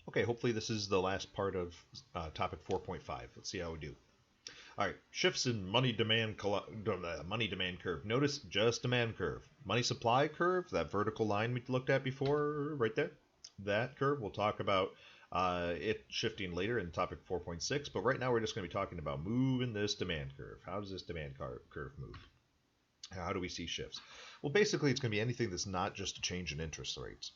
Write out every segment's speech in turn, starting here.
Okay, hopefully this is the last part of topic 4.5. Let's see how we do. All right, shifts in money demand curve. Notice just demand curve. Money supply curve, that vertical line we looked at before, right there. That curve, we'll talk about it shifting later in topic 4.6. But right now we're just going to be talking about moving this demand curve. How does this demand curve move? How do we see shifts? Well, basically, it's going to be anything that's not just a change in interest rates.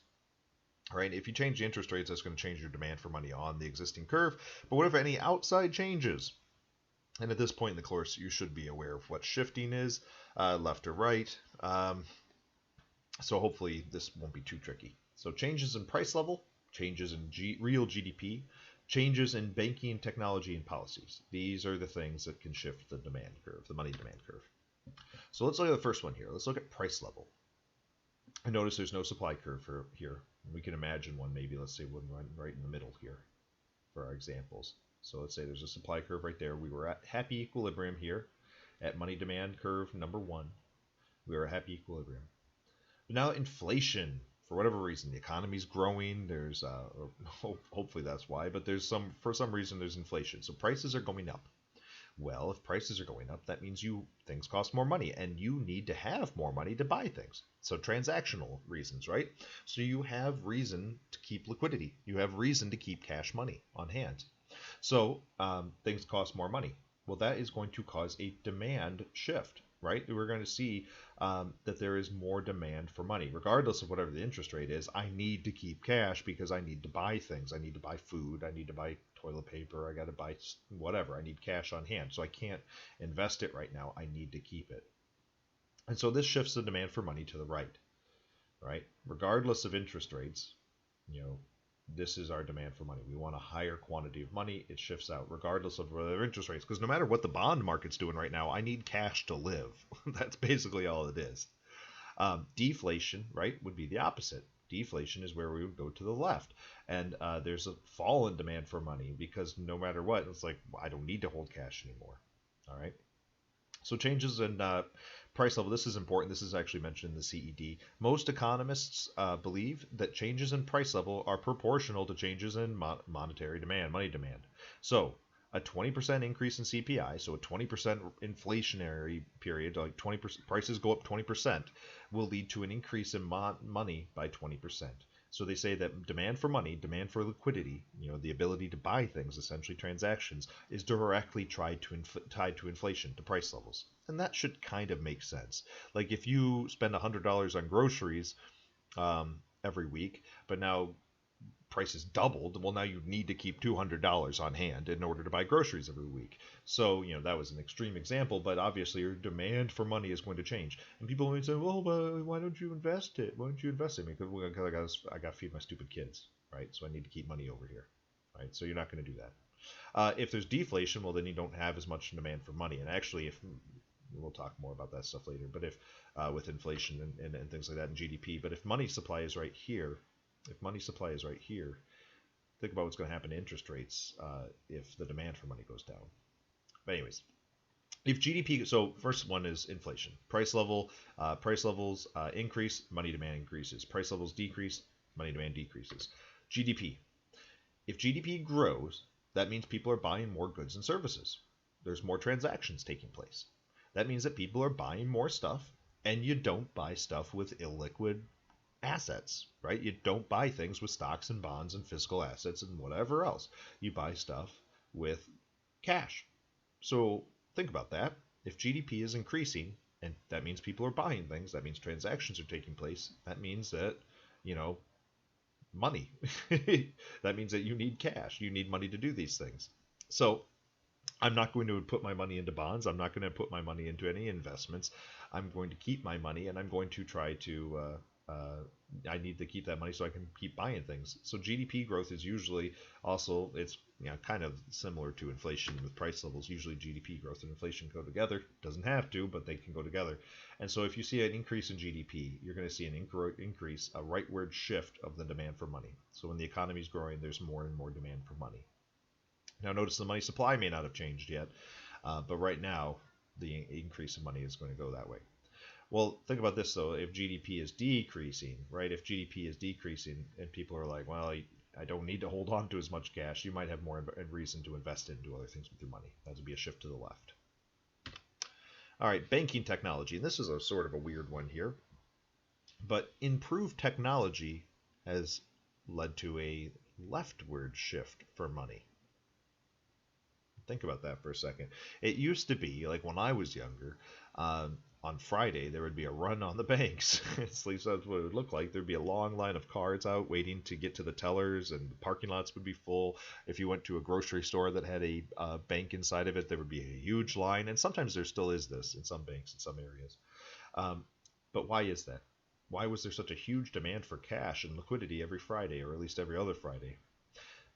Right? If you change the interest rates, that's going to change your demand for money on the existing curve. But what if any outside changes? And at this point in the course, you should be aware of what shifting is, left or right. So hopefully this won't be too tricky. So changes in price level, changes in real GDP, changes in banking technology and policies. These are the things that can shift the demand curve, the money demand curve. So let's look at the first one here. Let's look at price level. And notice there's no supply curve for here. We can imagine one, maybe let's say one right in the middle here for our examples. So let's say there's a supply curve right there. We were at happy equilibrium here at money demand curve number 1. We were at happy equilibrium. But now inflation, for whatever reason, the economy's growing. There's hopefully that's why, but for some reason there's inflation. So prices are going up. Well, if prices are going up, that means things cost more money, and you need to have more money to buy things. So transactional reasons, right? So you have reason to keep liquidity. You have reason to keep cash money on hand. So things cost more money. Well, that is going to cause a demand shift, right? We're going to see that there is more demand for money, regardless of whatever the interest rate is. I need to keep cash because I need to buy things. I need to buy food. I need to buy toilet paper. I got to buy whatever. I need cash on hand. So I can't invest it right now. I need to keep it. And so this shifts the demand for money to the right? Regardless of interest rates, you know, this is our demand for money. We want a higher quantity of money. It shifts out regardless of whether interest rates. Because no matter what the bond market's doing right now, I need cash to live. That's basically all it is. Deflation, right, would be the opposite. Deflation is where we would go to the left. And there's a fall in demand for money because no matter what, it's like, I don't need to hold cash anymore. All right. So changes in price level. This is important. This is actually mentioned in the CED. Most economists believe that changes in price level are proportional to changes in monetary demand, money demand. So a 20% increase in CPI, so a 20% inflationary period, like 20% prices go up 20%, will lead to an increase in money by 20%. So they say that demand for money, demand for liquidity, the ability to buy things, essentially transactions, is directly tied to inflation, to price levels. And that should kind of make sense. Like if you spend $100 on groceries every week, but now prices doubled, well, now you need to keep $200 on hand in order to buy groceries every week. So, that was an extreme example, but obviously your demand for money is going to change. And people may say, well, why don't you invest it? Why don't you invest in me? Because I got to feed my stupid kids, right? So I need to keep money over here, right? So you're not going to do that. If there's deflation, well, then you don't have as much demand for money. And actually, if we'll talk more about that stuff later, but if with inflation and things like that and GDP, but if money supply is right here, think about what's going to happen to interest rates if the demand for money goes down. But anyways, if GDP, so first one is inflation. Price levels increase, money demand increases. Price levels decrease, money demand decreases. GDP. If GDP grows, that means people are buying more goods and services. There's more transactions taking place. That means that people are buying more stuff, and you don't buy stuff with illiquid assets, right? You don't buy things with stocks and bonds and physical assets and whatever else. You buy stuff with cash. So think about that. If GDP is increasing, and that means people are buying things, that means transactions are taking place, that means that, money. That means that you need cash. You need money to do these things. So I'm not going to put my money into bonds. I'm not going to put my money into any investments. I'm going to keep my money, and I'm going to try to I need to keep that money so I can keep buying things. So GDP growth is usually also, it's kind of similar to inflation with price levels. Usually GDP growth and inflation go together. Doesn't have to, but they can go together. And so if you see an increase in GDP, you're going to see an increase, a rightward shift of the demand for money. So when the economy is growing, there's more and more demand for money. Now notice the money supply may not have changed yet, but right now the increase in money is going to go that way. Well, think about this though. If GDP is decreasing, right? If GDP is decreasing and people are like, well, I don't need to hold on to as much cash, you might have more reason to invest into other things with your money. That would be a shift to the left. All right, banking technology. And this is a sort of a weird one here. But improved technology has led to a leftward shift for money. Think about that for a second. It used to be, like when I was younger, on Friday there would be a run on the banks. At least that's what it would look like. There'd be a long line of cars out waiting to get to the tellers, and the parking lots would be full. If you went to a grocery store that had a bank inside of it, there would be a huge line. And sometimes there still is this in some banks in some areas. But why is that? Why was there such a huge demand for cash and liquidity every Friday, or at least every other Friday?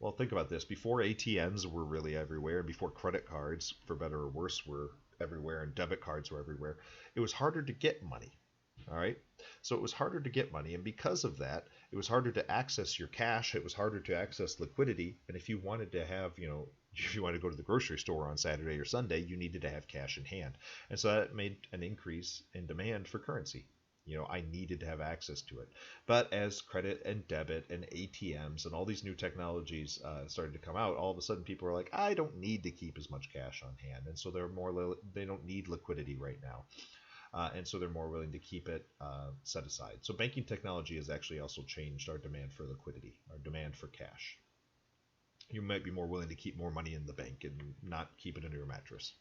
Well, think about this. Before ATMs were really everywhere, and before credit cards, for better or worse, were everywhere, and debit cards were everywhere, it was harder to get money. All right? So it was harder to get money, and because of that, it was harder to access your cash. It was harder to access liquidity. And if you wanted to have, if you wanted to go to the grocery store on Saturday or Sunday, you needed to have cash in hand. And so that made an increase in demand for currency. I needed to have access to it. But as credit and debit and ATMs and all these new technologies started to come out, all of a sudden people were like, I don't need to keep as much cash on hand, and so they don't need liquidity right now, and so they're more willing to keep it set aside. So banking technology has actually also changed our demand for liquidity, our demand for cash. You might be more willing to keep more money in the bank and not keep it under your mattress.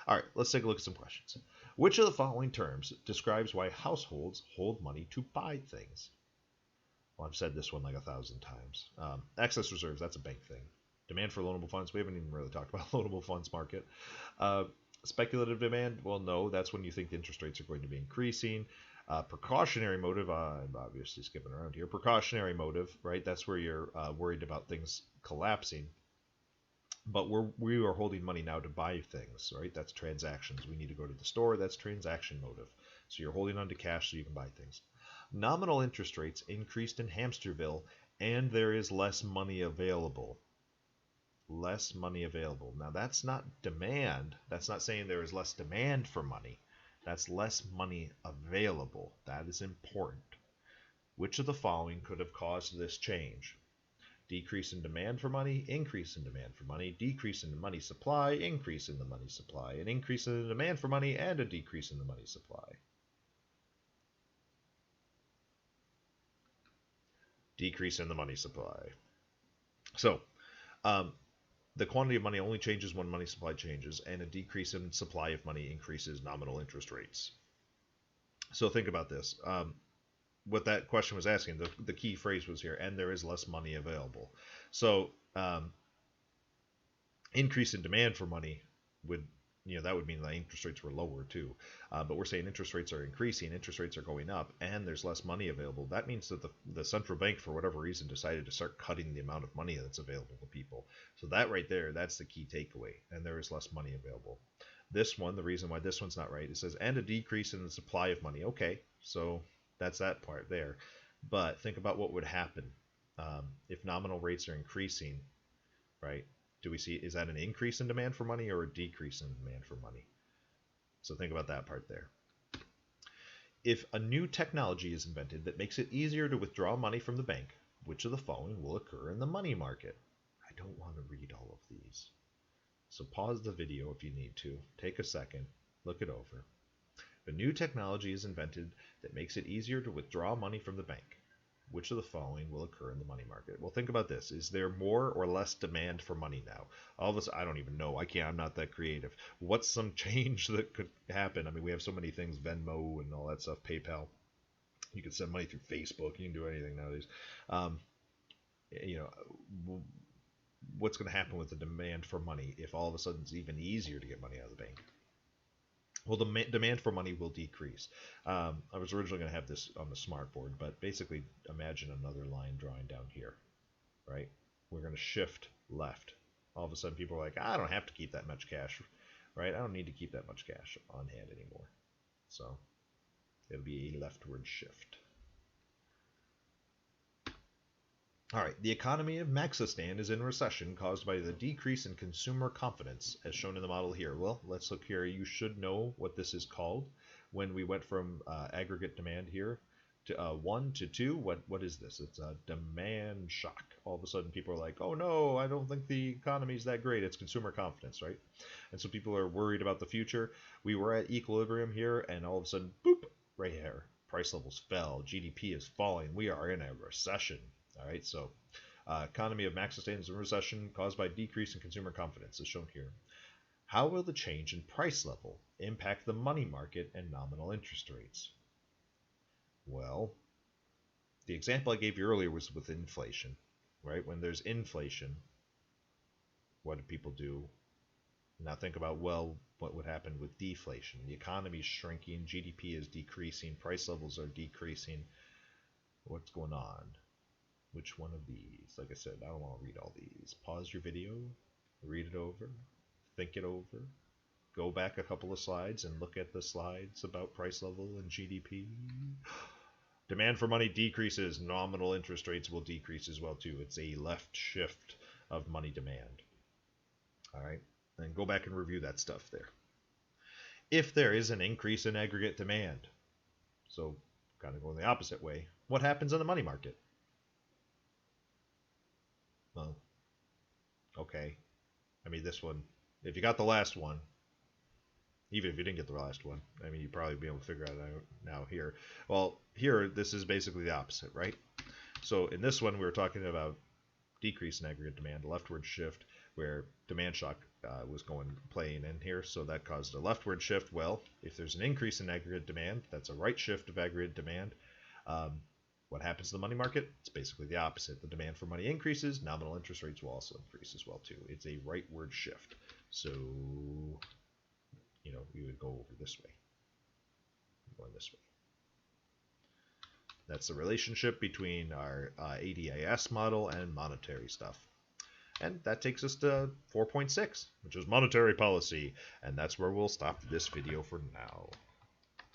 All right, let's take a look at some questions. Which of the following terms describes why households hold money to buy things? Well, I've said this one like 1,000 times. Excess reserves, that's a bank thing. Demand for loanable funds, we haven't even really talked about loanable funds market. Speculative demand, well, no, that's when you think the interest rates are going to be increasing. Precautionary motive, I'm obviously skipping around here. Precautionary motive, right? That's where you're worried about things collapsing. But we are holding money now to buy things, right? That's transactions. We need to go to the store. That's transaction motive. So you're holding on to cash so you can buy things. Nominal interest rates increased in Hamsterville, and there is less money available. Less money available. Now that's not demand. That's not saying there is less demand for money. That's less money available. That is important. Which of the following could have caused this change? Decrease in demand for money, increase in demand for money, decrease in the money supply, increase in the money supply, an increase in the demand for money, and a decrease in the money supply. Decrease in the money supply. So, the quantity of money only changes when money supply changes, and a decrease in supply of money increases nominal interest rates. So think about this. What that question was asking, the key phrase was here, and there is less money available. So increase in demand for money would, that would mean that interest rates were lower too. But we're saying interest rates are increasing, interest rates are going up, and there's less money available. That means that the central bank, for whatever reason, decided to start cutting the amount of money that's available to people. So that right there, that's the key takeaway, and there is less money available. This one, the reason why this one's not right, it says, and a decrease in the supply of money. Okay, so that's that part there. But think about what would happen if nominal rates are increasing, right? Do we see, is that an increase in demand for money or a decrease in demand for money? So think about that part there. If a new technology is invented that makes it easier to withdraw money from the bank, which of the following will occur in the money market? I don't want to read all of these. So pause the video if you need to. Take a second, look it over. A new technology is invented that makes it easier to withdraw money from the bank. Which of the following will occur in the money market? Well, think about this. Is there more or less demand for money now? All of us, I don't even know. I'm not that creative. What's some change that could happen? I mean, we have so many things, Venmo and all that stuff, PayPal. You can send money through Facebook. You can do anything nowadays. What's going to happen with the demand for money if all of a sudden it's even easier to get money out of the bank? Well, the demand for money will decrease. I was originally going to have this on the smartboard, but basically imagine another line drawing down here, right? We're going to shift left. All of a sudden people are like, I don't have to keep that much cash, right? I don't need to keep that much cash on hand anymore. So it'll be a leftward shift. All right, the economy of Maxistan is in recession caused by the decrease in consumer confidence, as shown in the model here. Well, let's look here. You should know what this is called. when we went from aggregate demand here to 1 to 2. What is this? It's a demand shock. All of a sudden people are like, oh no, I don't think the economy's that great. It's consumer confidence, right? And so people are worried about the future. We were at equilibrium here, and all of a sudden, boop, right here. Price levels fell. GDP is falling. We are in a recession. All right, so economy of max sustains a recession caused by decrease in consumer confidence is shown here. How will the change in price level impact the money market and nominal interest rates? Well, the example I gave you earlier was with inflation, right? When there's inflation, what do people do? Now think about, well, what would happen with deflation? The economy is shrinking, GDP is decreasing, price levels are decreasing. What's going on? Which one of these? Like I said, I don't want to read all these. Pause your video, read it over, think it over, go back a couple of slides and look at the slides about price level and GDP. Demand for money decreases, nominal interest rates will decrease as well too. It's a left shift of money demand. All right, and go back and review that stuff there. If there is an increase in aggregate demand, so kind of going the opposite way, what happens in the money market? Well, okay. I mean, this one, if you got the last one, even if you didn't get the last one, I mean, you'd probably be able to figure it out now here. Well, here, this is basically the opposite, right? So in this one, we were talking about decrease in aggregate demand, a leftward shift, where demand shock was playing in here, so that caused a leftward shift. Well, if there's an increase in aggregate demand, that's a right shift of aggregate demand. What happens to the money market? It's basically the opposite. The demand for money increases, nominal interest rates will also increase as well too. It's a rightward shift. So, you know, we would go over this way, going this way. That's the relationship between our ADIS model and monetary stuff. And that takes us to 4.6, which is monetary policy. And that's where we'll stop this video for now.